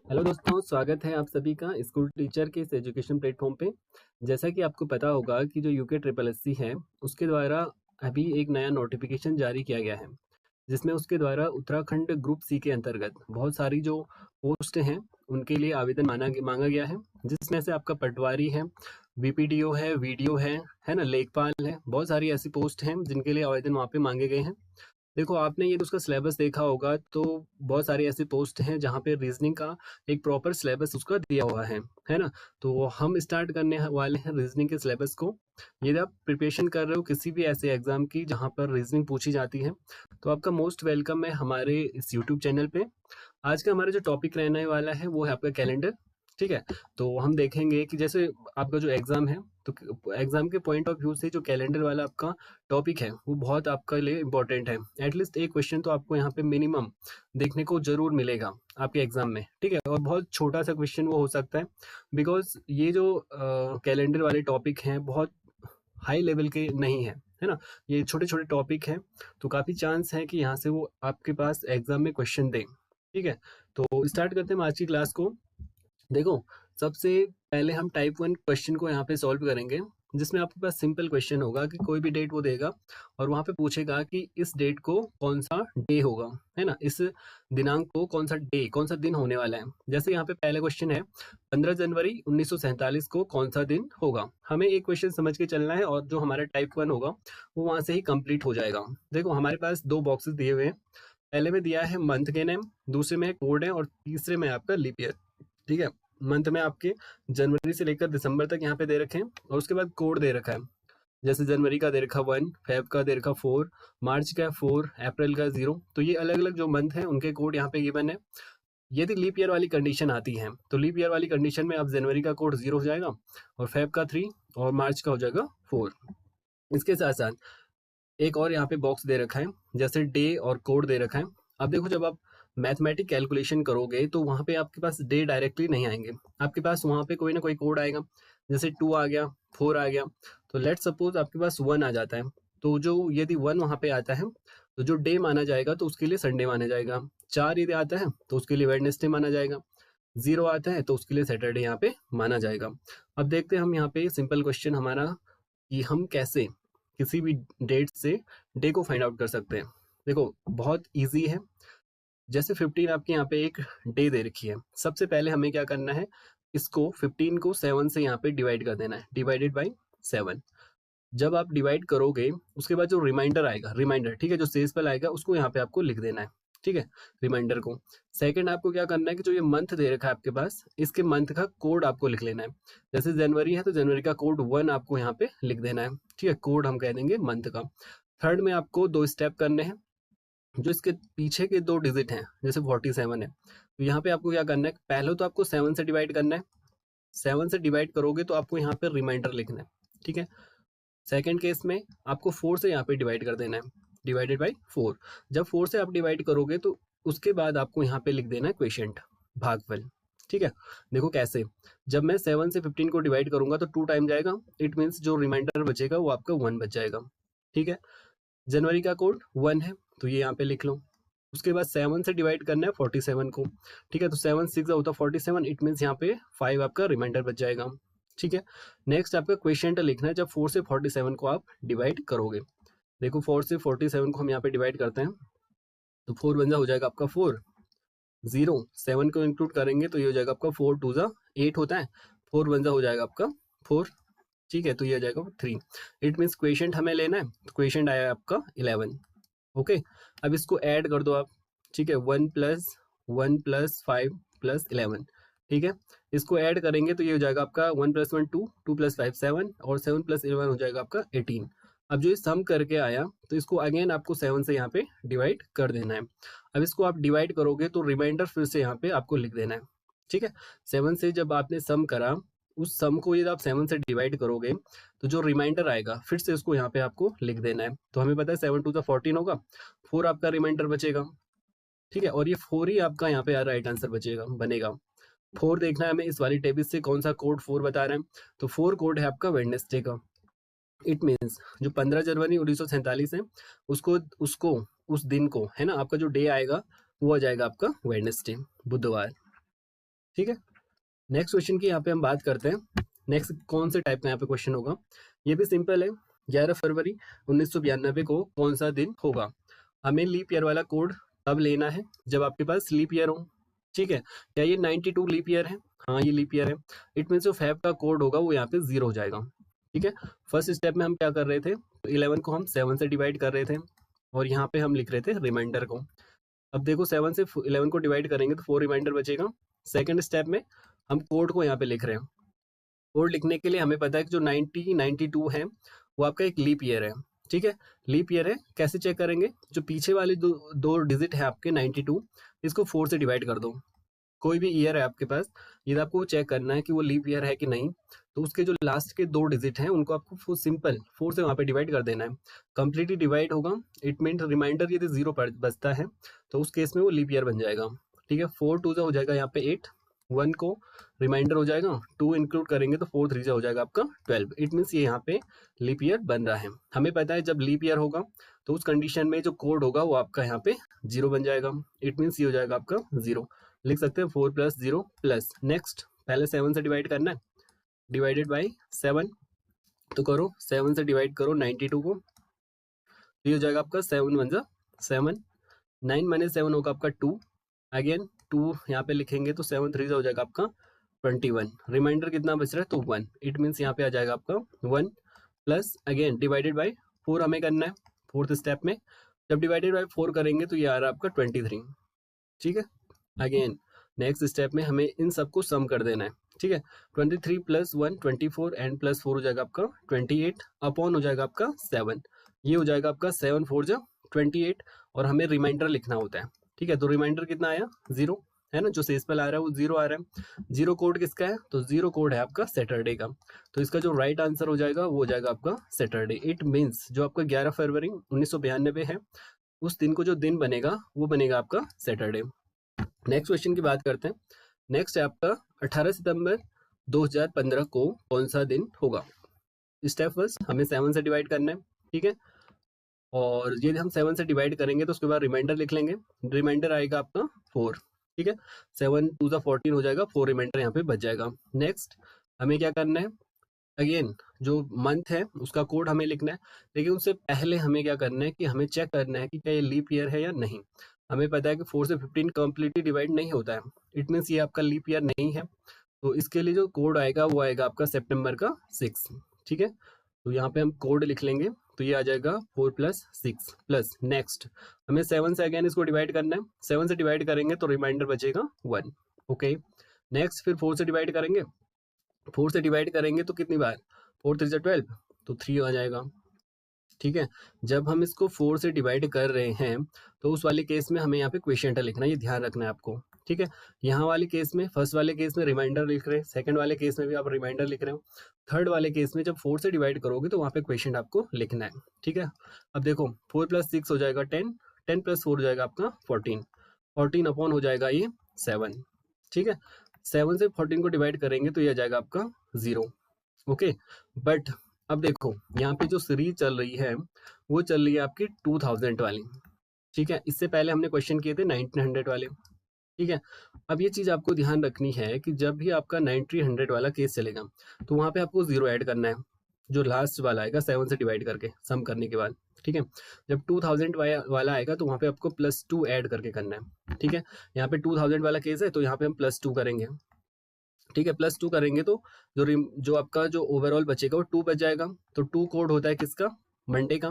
Hello दोस्तों, स्वागत है आप सभी का स्कूल टीचर के इस एजुकेशन प्लेटफॉर्म पे। जैसा कि आपको पता होगा कि जो यूके ट्रिपल एस सी है, उसके द्वारा अभी एक नया नोटिफिकेशन जारी किया गया है, जिसमें उसके द्वारा उत्तराखंड ग्रुप सी के अंतर्गत बहुत सारी जो पोस्ट हैं, उनके लिए आवेदन मांगा गया है। जिसमें से आपका पटवारी है, वीपीडीओ है, वीडियो है ना, लेखपाल है। बहुत सारी ऐसी पोस्ट हैं जिनके लिए आवेदन वहाँ पे मांगे गए हैं। देखो, आपने ये तो उसका सिलेबस देखा होगा, तो बहुत सारी ऐसी पोस्ट हैं जहाँ पे रीजनिंग का एक प्रॉपर सिलेबस उसका दिया हुआ है ना। तो हम स्टार्ट करने वाले हैं रीजनिंग के सिलेबस को। यदि आप प्रिपरेशन कर रहे हो किसी भी ऐसे एग्जाम की जहाँ पर रीजनिंग पूछी जाती है, तो आपका मोस्ट वेलकम है हमारे इस यूट्यूब चैनल पे। आज का हमारा जो टॉपिक रहने वाला है वो है आपका कैलेंडर। ठीक है, तो हम देखेंगे कि जैसे आपका जो एग्जाम है, तो एग्जाम के पॉइंट ऑफ व्यू से जो कैलेंडर वाला आपका टॉपिक है वो बहुत आपके लिए इंपॉर्टेंट है। एटलीस्ट एक क्वेश्चन तो आपको यहाँ पे मिनिमम देखने को जरूर मिलेगा आपके एग्जाम में। ठीक है, और बहुत छोटा सा क्वेश्चन वो हो सकता है, बिकॉज ये जो कैलेंडर वाले टॉपिक हैं बहुत हाई लेवल के नहीं है ना। ये छोटे छोटे टॉपिक हैं, तो काफ़ी चांस है कि यहाँ से वो आपके पास एग्जाम में क्वेश्चन दें। ठीक है, तो स्टार्ट करते हैं हम आज की क्लास को। देखो, सबसे पहले हम टाइप 1 क्वेश्चन को यहाँ पे सॉल्व करेंगे, जिसमें आपके पास सिंपल क्वेश्चन होगा कि कोई भी डेट वो देगा और वहाँ पे पूछेगा कि इस डेट को कौन सा डे होगा, है ना। इस दिनांक को कौन सा डे, कौन सा दिन होने वाला है। जैसे यहाँ पे पहला क्वेश्चन है, 15 जनवरी 1947 को कौन सा दिन होगा। हमें एक क्वेश्चन समझ के चलना है और जो हमारा टाइप 1 होगा वो वहाँ से ही कंप्लीट हो जाएगा। देखो, हमारे पास दो बॉक्सेस दिए हुए हैं। पहले में दिया है मंथ के नेम, दूसरे में कोड है और तीसरे में आपका लीप ईयर। ठीक है, मंथ में आपके जनवरी से लेकर दिसंबर तक यहाँ पे दे रखे हैं और उसके बाद कोड दे रखा है। जैसे जनवरी का दे रखा 1, फेब का दे रखा 4, मार्च का 4, अप्रैल का 0। तो ये अलग अलग जो मंथ हैं उनके कोड यहाँ पे गिवन है। यदि लीप ईयर वाली कंडीशन आती है, तो लीप ईयर वाली कंडीशन में अब जनवरी का कोड 0 हो जाएगा और फेब का 3 और मार्च का हो जाएगा 4। इसके साथ साथ एक और यहाँ पे बॉक्स दे रखा है, जैसे डे और कोड दे रखा है। अब देखो, जब आप मैथमेटिक कैलकुलेशन करोगे तो वहाँ पे आपके पास डे डायरेक्टली नहीं आएंगे, आपके पास वहाँ पे कोई ना कोई कोड आएगा। जैसे 2 आ गया, 4 आ गया, तो लेट सपोज आपके पास 1 आ जाता है। तो जो यदि 1 वहाँ पे आता है, तो जो डे माना जाएगा तो उसके लिए संडे माना जाएगा। 4 यदि आता है तो उसके लिए वेडनेसडे माना जाएगा। 0 आता है तो उसके लिए सैटरडे यहाँ पे माना जाएगा। अब देखते हैं हम यहाँ पे सिंपल क्वेश्चन हमारा, कि हम कैसे किसी भी डेट से डे को फाइंड आउट कर सकते हैं। देखो, बहुत इजी है। जैसे 15 आपके यहाँ पे एक डे दे रखी है, सबसे पहले हमें क्या करना है, इसको 15 को 7 से यहाँ पे डिवाइड कर देना है, डिवाइडेड बाई 7। जब आप डिवाइड करोगे उसके बाद जो रिमाइंडर आएगा, रिमाइंडर, ठीक है, जो शेषफल आएगा उसको यहाँ पे आपको लिख देना है। ठीक है, रिमाइंडर को। सेकंड आपको क्या करना है कि जो ये मंथ दे रखा है आपके पास, इसके मंथ का कोड आपको लिख लेना है। जैसे जनवरी है तो जनवरी का कोड 1 आपको यहाँ पे लिख देना है। ठीक है, कोड हम कह देंगे मंथ का। थर्ड में आपको दो स्टेप करने हैं, जो इसके पीछे के दो डिजिट हैं, जैसे 47 है, तो यहाँ पे आपको क्या करना है, पहले तो आपको 7 से डिवाइड करना है। 7 से डिवाइड करोगे तो आपको यहाँ पे रिमाइंडर लिखना है। ठीक है, सेकंड केस में आपको 4 से यहाँ पे डिवाइड कर देना है, डिवाइडेड बाई 4। जब 4 से आप डिवाइड करोगे तो उसके बाद आपको यहाँ पे लिख देना है क्वेशंट, भागफल। ठीक है, देखो कैसे, जब मैं 7 से 15 को डिवाइड करूंगा तो 2 टाइम जाएगा, इट मीन्स जो रिमाइंडर बचेगा वो आपका 1 बच जाएगा। ठीक है, जनवरी का कोड 1 है तो ये यहाँ पे लिख लो। उसके बाद 7 से डिवाइड करना है 47 को। ठीक है, तो 7 6 होता है 47, इट मीन्स यहाँ पे 5 आपका रिमाइंडर बच जाएगा। ठीक है, नेक्स्ट आपका क्वेश्चन लिखना है जब 4 से 47 को आप डिवाइड करोगे। देखो, 4 से 47 को हम यहाँ पे डिवाइड करते हैं, तो 4 बन हो जाएगा आपका 4, 0 7 को इंक्लूड करेंगे तो ये हो जाएगा आपका 4 2 8 होता है, 4 हो जाएगा आपका 4। ठीक है, तो ये हो जाएगा 3। इट मीन्स क्वेश्चन हमें लेना है, तो क्वेश्चन आया आपका 11। ओके, अब इसको ऐड कर दो आप। ठीक है, 1 + 1 + 5 + 11। ठीक है, इसको ऐड करेंगे तो ये हो जाएगा आपका 1 + 1 2, 2 + 5 7 और 7 + 11 हो जाएगा आपका 18। अब जो ये सम करके आया, तो इसको अगेन आपको 7 से यहाँ पे डिवाइड कर देना है। अब इसको आप डिवाइड करोगे तो रिमाइंडर फिर से यहाँ पे आपको लिख देना है। ठीक है, 7 से जब आपने सम करा, उस सम को यदि आप 7 से डिवाइड करोगे तो जो रिमाइंडर आएगा फिर से उसको यहाँ पे आपको लिख देना है। तो हमें पता है 7 2 14 होगा, 4 आपका रिमाइंडर बचेगा। ठीक है, और ये 4 ही आपका यहाँ पे राइट आंसर बचेगा, बनेगा। 4 देखना है हमें इस वाली टेबल से कौन सा कोड 4 बता रहा है, तो 4 कोड है आपका वेडनेसडे का। इट मीन्स जो 15 जनवरी 1947 है, उसको उसको उस दिन को, है ना, आपका जो डे आएगा वो आ जाएगा आपका वेडनेसडे, बुधवार। ठीक है, नेक्स्ट क्वेश्चन की यहाँ पे हम बात करते हैं। नेक्स्ट कौन से टाइप का यहाँ पे क्वेश्चन होगा, ये भी सिंपल है। 11 फरवरी 1992 को कौन सा दिन होगा। हमें लीप ईयर वाला कोड तब लेना है जब आपके पास लीप ईयर हो। ठीक है, क्या ये 92 लीप ईयर है? हाँ, ये लीप ईयर है। इट मीन्स जो फैब का कोड होगा वो यहाँ पे 0 हो जाएगा। ठीक है, फर्स्ट स्टेप में हम क्या कर रहे थे, तो 11 को हम 7 से डिवाइड कर रहे थे और यहाँ पे हम लिख रहे थे रिमाइंडर को। अब देखो 7 से 11 को डिवाइड करेंगे तो 4 रिमाइंडर बचेगा। सेकंड स्टेप में हम कोड को यहाँ पे लिख रहे हैं। कोड लिखने के लिए हमें पता है कि जो 92 है वो आपका एक लीप ईयर है। ठीक है, लीप ईयर है, कैसे चेक करेंगे, जो पीछे वाले दो डिजिट है आपके 92, इसको 4 से डिवाइड कर दो। कोई भी ईयर है आपके पास, ये आपको चेक करना है कि वो लीप ईयर है कि नहीं, तो उसके जो लास्ट के 2 डिजिट हैं उनको आपको सिंपल 4 से वहाँ पे डिवाइड कर देना है। कंप्लीटली डिवाइड होगा, इट मीन रिमाइंडर यदि 0 बचता है तो उस केस में वो लीप ईयर बन जाएगा। ठीक है, 4 2 हो जाएगा यहाँ पे 8, 1 को रिमाइंडर हो जाएगा, 2 इंक्लूड करेंगे तो 4 3 हो जाएगा आपका 12। इट मीन्स ये यहाँ पे लीप ईयर बन रहा है। हमें पता है जब लीप ईयर होगा तो उस कंडीशन में जो कोड होगा वो आपका यहाँ पे 0 बन जाएगा। इट मीन्स ये हो जाएगा आपका 0। लिख सकते हैं 4 + 0 प्लस, नेक्स्ट पहले 7 से डिवाइड करना है, डिवाइडेड बाई 7, तो करो 7 से डिवाइड करो 92 को, तो ये हो जाएगा आपका 7 × 1 = 7, 9 - 7 होगा आपका 2, अगेन 2 यहाँ पे लिखेंगे तो 7 3 हो जाएगा आपका 21। रिमाइंडर कितना बच रहा है, तो 1। इट मीन्स यहाँ पे आ जाएगा आपका 1 प्लस अगेन डिवाइडेड बाई 4 हमें करना है फोर्थ स्टेप में। जब डिवाइडेड बाई 4 करेंगे तो ये आ रहा है आपका 23। ठीक है, अगेन नेक्स्ट स्टेप में हमें इन सबको सम कर देना है। ठीक है, 23 + 1 24 एंड +4 हो जाएगा आपका 28 अपॉन हो जाएगा आपका 7। ये हो जाएगा आपका 7 4 जा 28 और हमें रिमाइंडर लिखना होता है। ठीक है, तो रिमाइंडर कितना आया, 0 है ना, जो शेष पर आ रहा है वो 0 आ रहा है। 0 कोड किसका है, तो 0 कोड है आपका सैटरडे का। तो इसका जो राइट आंसर हो जाएगा वो हो जाएगा आपका सैटरडे। इट मीन्स जो आपका 11 फरवरी 1992 है उस दिन को जो दिन बनेगा वो बनेगा आपका सैटरडे। नेक्स्ट क्वेश्चन की बात करते हैं। नेक्स्ट है आपका 18 सितंबर 2015 को कौन सा दिन होगा। स्टेप फर्स्ट हमें 7 से डिवाइड करना है। ठीक है, और ये हम 7 से डिवाइड करेंगे तो उसके बाद रिमाइंडर लिख लेंगे। रिमाइंडर आएगा आपका 4। ठीक है, 7 2 = 14 हो जाएगा, 4 रिमाइंडर यहाँ पे बच जाएगा। नेक्स्ट हमें क्या करना है, अगेन जो मंथ है उसका कोड हमें लिखना है, लेकिन उससे पहले हमें क्या करना है कि हमें चेक करना है कि क्या ये लीप ईयर है या नहीं। हमें पता है कि 4 से 15 कम्प्लीटली डिवाइड नहीं होता है, इट मीन्स ये आपका लीप ईयर नहीं है। तो इसके लिए जो कोड आएगा वो आएगा आपका सितंबर का 6। ठीक है, तो यहाँ पे हम कोड लिख लेंगे तो ये आ जाएगा 4 + 6 प्लस, नेक्स्ट हमें 7 से अगेन इसको डिवाइड करना है। 7 से डिवाइड करेंगे तो रिमाइंडर बचेगा 1। ओके, नेक्स्ट फिर 4 से डिवाइड करेंगे। 4 से डिवाइड करेंगे तो कितनी बार, 4 3 = 12, तो 3 आ जाएगा। ठीक है, जब हम इसको 4 से डिवाइड कर रहे हैं तो उस वाले केस में हमें यहाँ पे क्वेश्चन लिखना है, ये ध्यान रखना है आपको। ठीक है, यहाँ वाले केस में, फर्स्ट वाले केस में रिमाइंडर लिख रहे हैं, सेकंड वाले केस में भी आप रिमाइंडर लिख रहे हो, थर्ड वाले केस में जब 4 से डिवाइड करोगे तो वहाँ पे क्वेश्चन आपको लिखना है। ठीक है, अब देखो 4 + 6 हो जाएगा 10, 10 + 4 हो जाएगा आपका 14, 14 अपॉन हो जाएगा ये 7। ठीक है, 7 से 14 को डिवाइड करेंगे तो ये आ जाएगा आपका 0। ओके, बट अब देखो यहाँ पे जो सीरीज चल रही है वो चल रही है आपकी 2000 वाली। ठीक है, इससे पहले हमने क्वेश्चन किए थे 1900 वाले। ठीक है, अब ये चीज आपको ध्यान रखनी है कि जब भी आपका 1900 वाला केस चलेगा तो वहां पे आपको 0 ऐड करना है, जो लास्ट वाला आएगा 7 से डिवाइड करके सम करने के बाद। ठीक है, जब 2000 वाला आएगा तो वहां पे आपको +2 ऐड करके करना है। ठीक है, यहाँ पे 2000 वाला केस है तो यहाँ पे हम +2 करेंगे। ठीक है, +2 करेंगे तो जो आपका जो ओवरऑल बचेगा वो 2 बच जाएगा। तो 2 कोड होता है किसका, मंडे का।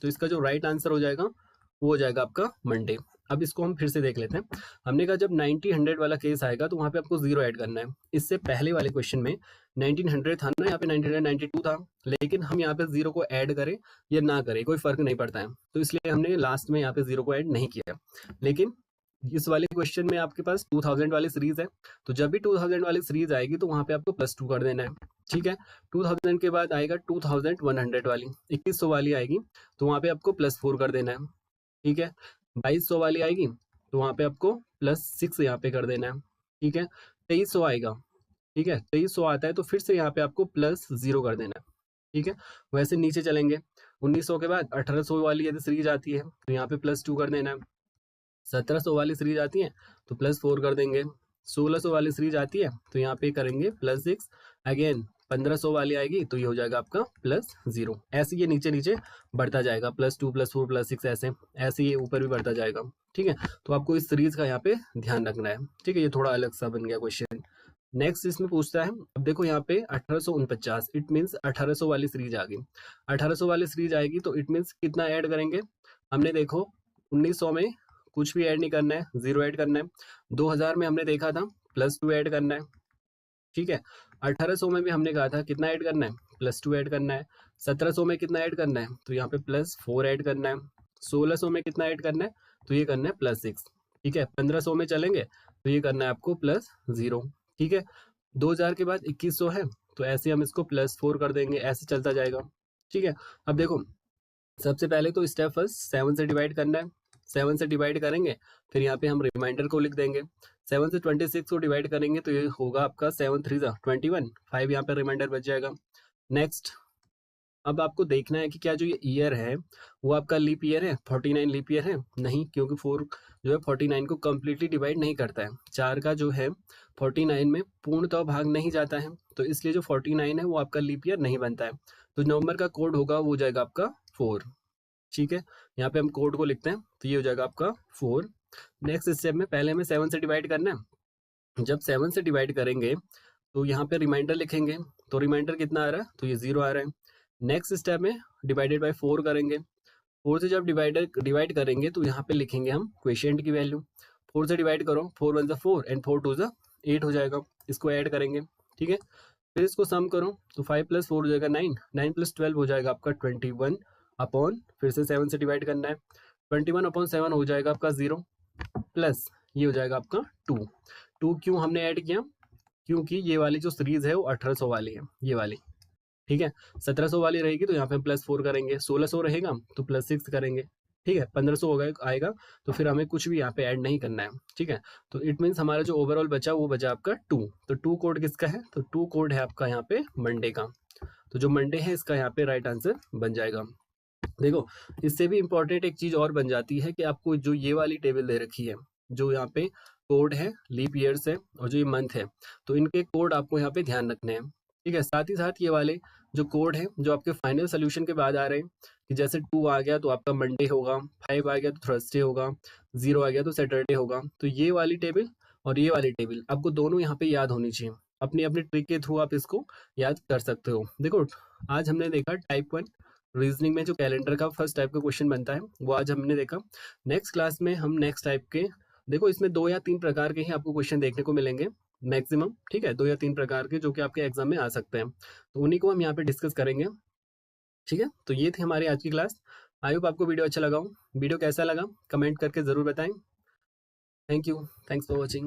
तो इसका जो राइट आंसर हो जाएगा वो हो जाएगा आपका मंडे। अब इसको हम फिर से देख लेते हैं। हमने कहा जब 90-100 वाला केस आएगा तो वहाँ पे आपको 0 ऐड करना है। इससे पहले वाले क्वेश्चन में 1900 था ना, यहाँ पे 1992 था, लेकिन हम यहाँ पे 0 को ऐड करें या ना करें कोई फर्क नहीं पड़ता है, तो इसलिए हमने लास्ट में यहाँ पे 0 को ऐड नहीं किया। लेकिन इस वाले क्वेश्चन में आपके पास 2000 वाली सीरीज है, तो जब भी 2000 वाली सीरीज आएगी तो वहां पे आपको +2 कर देना है। ठीक है, 2000 के बाद आएगा 2100 वाली, 2100 वाली आएगी तो वहां पे आपको +4 कर देना है। ठीक है, 2200 वाली आएगी तो वहां पे आपको +6 यहाँ पे कर देना है। ठीक है, 2300 आएगा। ठीक है, 2300 आता है तो फिर से यहाँ पे आपको +0 कर देना है। ठीक है, वैसे नीचे चलेंगे, 1900 के बाद 1800 वाली यदि सीरीज आती है तो यहाँ पे +2 कर देना है। 1700 वाली सीरीज आती है तो +4 कर देंगे। 1600 वाली सीरीज आती है तो यहाँ पे करेंगे +6, अगेन 1500 वाली आएगी तो ये हो जाएगा आपका +0। ऐसे ये नीचे नीचे बढ़ता जाएगा, +2 +4 +6 ऐसे ऐसे ये ऊपर भी बढ़ता जाएगा। ठीक है, तो आपको इस सीरीज का यहाँ पे ध्यान रखना है। ठीक है, ये थोड़ा अलग सा बन गया क्वेश्चन। नेक्स्ट इसमें पूछता है, अब देखो यहाँ पे 1849, इट मीन्स 1800 वाली सीरीज आ गई। 1800 वाली सीरीज आएगी तो इट मीन्स कितना ऐड करेंगे, हमने देखो 1900 में कुछ भी ऐड नहीं करना है, 0 ऐड करना है। 2000 में हमने देखा था +2 ऐड करना है। ठीक है, 1800 में भी हमने कहा था कितना ऐड करना है, +2 ऐड करना है। 1700 में कितना ऐड करना है, तो यहाँ पे +4 ऐड करना है। 1600 में कितना ऐड करना है, तो ये करना है +6। ठीक है, 1500 में चलेंगे तो ये करना है आपको +0। ठीक है, 2000 के बाद 2100 है तो ऐसे हम इसको +4 कर देंगे, ऐसे चलता जाएगा। ठीक है, अब देखो सबसे पहले तो स्टेप फर्स्ट 7 से डिवाइड करना है। 7 से डिवाइड करेंगे, फिर यहाँ पे हम रिमाइंडर को लिख देंगे। 7 से 26 को डिवाइड करेंगे तो ये होगा आपका 7 3 21, 5 यहाँ पे रिमाइंडर बच जाएगा। नेक्स्ट, अब आपको देखना है कि क्या जो ये ईयर है वो आपका लीप ईयर है, 49 लीप ईयर है? नहीं, क्योंकि 4 जो है 49 को कम्प्लीटली डिवाइड नहीं करता है। 4 का जो है 49 में पूर्णतः भाग नहीं जाता है, तो इसलिए जो 49 है वो आपका लीप ईयर नहीं बनता है। तो नवंबर का कोड होगा वो हो जाएगा आपका 4। ठीक है, यहाँ पे हम कोड को लिखते हैं तो ये हो जाएगा आपका 4। नेक्स्ट स्टेप में पहले हमें 7 से डिवाइड करना है। जब 7 से डिवाइड करेंगे तो यहाँ पे रिमाइंडर लिखेंगे, तो रिमाइंडर कितना आ रहा है, तो ये 0 आ रहा है। नेक्स्ट स्टेप में डिवाइडेड बाय 4 करेंगे। 4 से जब डिवाइड करेंगे तो यहाँ पे लिखेंगे हम क्वेशिएंट की वैल्यू। 4 से डिवाइड करो, 4 1 4 एंड 4 2 8 हो जाएगा, इसको ऐड करेंगे। ठीक है, फिर इसको सम करो तो 5 + 4 हो जाएगा 9, 9 + 12 हो जाएगा आपका 21 अपॉन, फिर से 7 से डिवाइड करना है, 21/7 हो जाएगा आपका 0 प्लस ये हो जाएगा आपका 2। 2 क्यों हमने ऐड किया, क्योंकि ये वाली जो सीरीज है वो 1800 वाली है, ये वाली। ठीक है, 1700 वाली रहेगी तो यहाँ पे हम +4 करेंगे, 1600 रहेगा तो +6 करेंगे। ठीक है, 1500 होगा आएगा तो फिर हमें कुछ भी यहाँ पे ऐड नहीं करना है। ठीक है, तो इट मीन्स हमारा जो ओवरऑल बचा वो बचा आपका 2। तो 2 कोड किसका है, तो 2 कोड है आपका यहाँ पे मंडे का। तो जो मंडे है इसका यहाँ पे राइट आंसर बन जाएगा। देखो, इससे भी इम्पोर्टेंट एक चीज और बन जाती है कि आपको जो ये वाली टेबल दे रखी है, जो यहाँ पे कोड है लीप ईयर्स है और जो ये मंथ है, तो इनके कोड आपको यहाँ पे ध्यान रखने हैं। ठीक है, साथ ही साथ ये वाले जो कोड है जो आपके फाइनल सोल्यूशन के बाद आ रहे हैं, कि जैसे 2 आ गया तो आपका मंडे होगा, 5 आ गया तो थर्सडे होगा, 0 आ गया तो सैटरडे होगा। तो ये वाली टेबल और ये वाली टेबल आपको दोनों यहाँ पे याद होनी चाहिए। अपनी अपनी ट्रिक के थ्रू आप इसको याद कर सकते हो। देखो, आज हमने देखा टाइप 1 रीजनिंग में जो कैलेंडर का फर्स्ट टाइप का क्वेश्चन बनता है वो आज हमने देखा। नेक्स्ट क्लास में हम नेक्स्ट टाइप के, देखो इसमें 2 या 3 प्रकार के ही आपको क्वेश्चन देखने को मिलेंगे मैक्सिमम। ठीक है, 2 या 3 प्रकार के जो कि आपके एग्जाम में आ सकते हैं, तो उन्हीं को हम यहाँ पे डिस्कस करेंगे। ठीक है, तो ये थी हमारी आज की क्लास। आई होप आपको वीडियो अच्छा लगा हो। वीडियो कैसा लगा कमेंट करके जरूर बताएं। Thank you, thanks for watching.